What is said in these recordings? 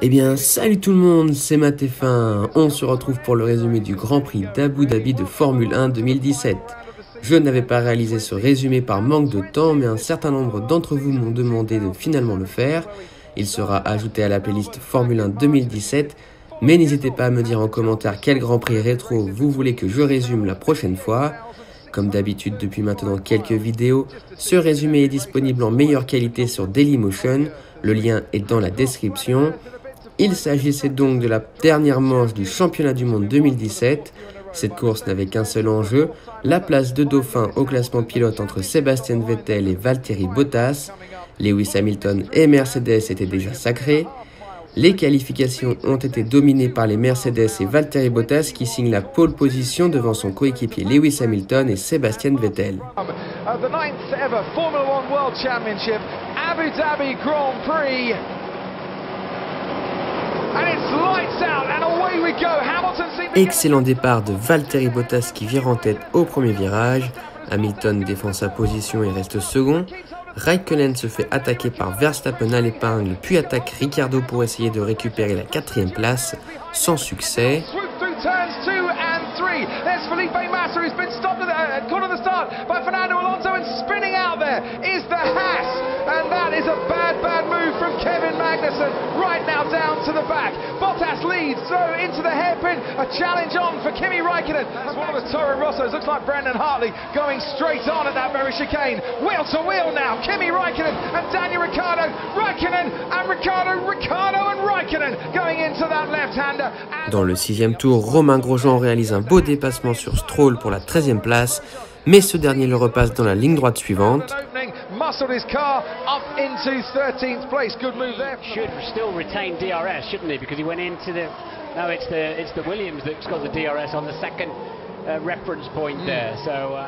Eh bien, salut tout le monde, c'est Matt-F1. On se retrouve pour le résumé du Grand Prix d'Abu Dhabi de Formule 1 2017. Je n'avais pas réalisé ce résumé par manque de temps, mais un certain nombre d'entre vous m'ont demandé de finalement le faire. Il sera ajouté à la playlist Formule 1 2017, mais n'hésitez pas à me dire en commentaire quel Grand Prix rétro vous voulez que je résume la prochaine fois. Comme d'habitude depuis maintenant quelques vidéos, ce résumé est disponible en meilleure qualité sur Dailymotion, le lien est dans la description. Il s'agissait donc de la dernière manche du championnat du monde 2017. Cette course n'avait qu'un seul enjeu, la place de dauphin au classement pilote entre Sebastian Vettel et Valtteri Bottas. Lewis Hamilton et Mercedes étaient déjà sacrés. Les qualifications ont été dominées par les Mercedes et Valtteri Bottas qui signent la pole position devant son coéquipier Lewis Hamilton et Sebastian Vettel. Excellent départ de Valtteri Bottas qui vire en tête au premier virage. Hamilton défend sa position et reste second. Raikkonen se fait attaquer par Verstappen à l'épingle, puis attaque Ricciardo pour essayer de récupérer la 4e place, sans succès. There's Felipe Massa who's been stopped at the start by Fernando Alonso and spinning out there is the Haas, and that is a bad move from Kevin Magnussen right now down to the back. Bottas leads, so into the hairpin, a challenge on for Kimi Raikkonen. That's one of the Toro Rossos, looks like Brendan Hartley going straight on at that very chicane. Wheel to wheel now, Kimi Raikkonen and Daniel Ricciardo, Raikkonen and Ricciardo and Raikkonen going into that left-hander. Dans le 6e tour, Romain Grosjean réalise un beau dépassement sur Stroll pour la 13e place, mais ce dernier le repasse dans la ligne droite suivante.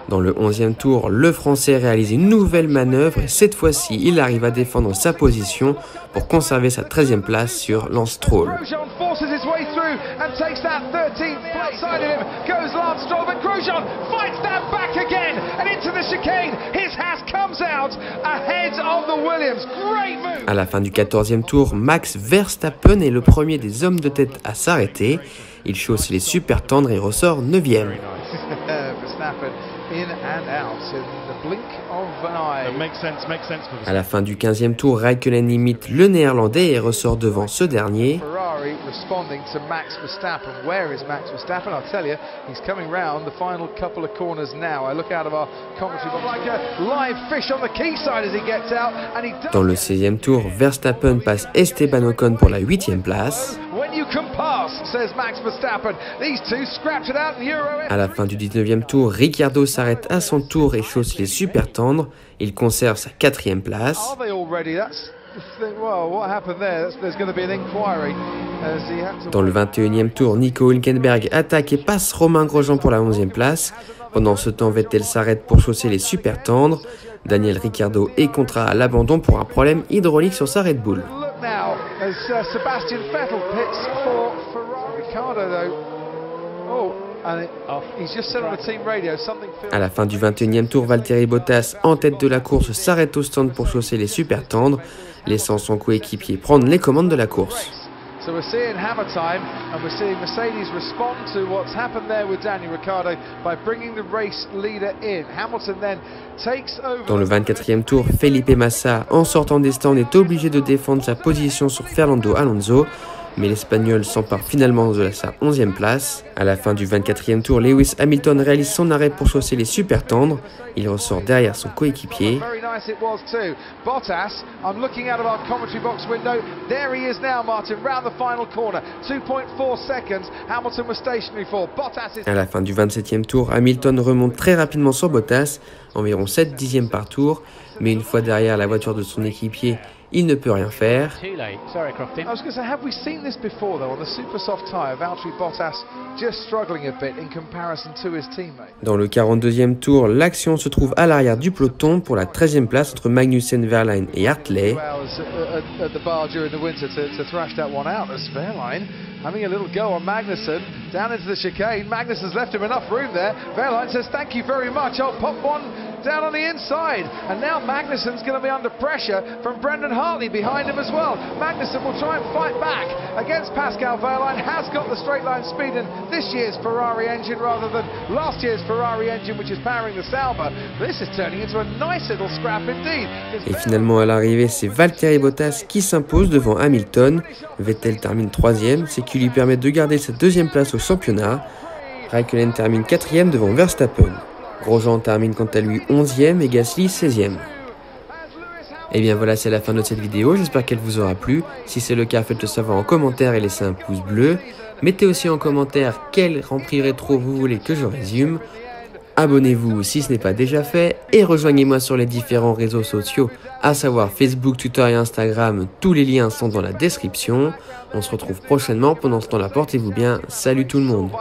Dans le 11e tour, le Français réalise une nouvelle manœuvre et cette fois-ci, il arrive à défendre sa position pour conserver sa 13e place sur Lance Stroll. À la fin du 14e tour, Max Verstappen est le premier des hommes de tête à s'arrêter. Il chausse les super tendres et ressort 9e. À la fin du 15e tour, Raikkonen imite le néerlandais et ressort devant ce dernier. Dans le 16e tour, Verstappen passe Esteban Ocon pour la 8e place. À la fin du 19e tour, Ricciardo s'arrête à son tour et chausse les super tendres. Il conserve sa 4e place. Dans le 21e tour, Nico Hülkenberg attaque et passe Romain Grosjean pour la 11e place. Pendant ce temps, Vettel s'arrête pour chausser les super tendres. Daniel Ricciardo est contraint à l'abandon pour un problème hydraulique sur sa Red Bull. À la fin du 21e tour, Valtteri Bottas, en tête de la course, s'arrête au stand pour chausser les super tendres, laissant son coéquipier prendre les commandes de la course. Dans le 24e tour, Felipe Massa, en sortant des stands, est obligé de défendre sa position sur Fernando Alonso, mais l'Espagnol s'empare finalement de sa 11e place. À la fin du 24e tour, Lewis Hamilton réalise son arrêt pour chausser les super tendres. Il ressort derrière son coéquipier. À la fin du 27e tour, Hamilton remonte très rapidement sur Bottas, environ 7 dixièmes par tour, mais une fois derrière la voiture de son équipier, il ne peut rien faire. Dans le 42e tour, l'action se trouve à l'arrière du peloton pour la 13e place entre Magnussen, Verlaine et Hartley. Having a little go on Magnussen, down into the chicane. Magnussen's left him enough room there. Verlaine says thank you very much. I'll pop one down on the inside, and now Magnussen's going to be under pressure from Brendan Hartley behind him as well. Magnussen will try and fight back against Pascal Wehrlein, has got the straight line speed in this year's Ferrari engine rather than last year's Ferrari engine which is powering the Sauber. This is turning into a nice little scrap indeed. Et finalement à l'arrivée, c'est Valtteri Bottas qui s'impose devant Hamilton. Vettel termine 3e, ce qui lui permet de garder sa 2e place au championnat. Raikkonen termine 4e devant Verstappen. Grosjean termine quant à lui 11e et Gasly 16e. Et bien voilà, c'est la fin de cette vidéo, j'espère qu'elle vous aura plu. Si c'est le cas, faites-le savoir en commentaire et laissez un pouce bleu. Mettez aussi en commentaire quel Grand Prix rétro vous voulez que je résume. Abonnez-vous si ce n'est pas déjà fait et rejoignez-moi sur les différents réseaux sociaux, à savoir Facebook, Twitter et Instagram. Tous les liens sont dans la description. On se retrouve prochainement. Pendant ce temps-là, portez-vous bien. Salut tout le monde.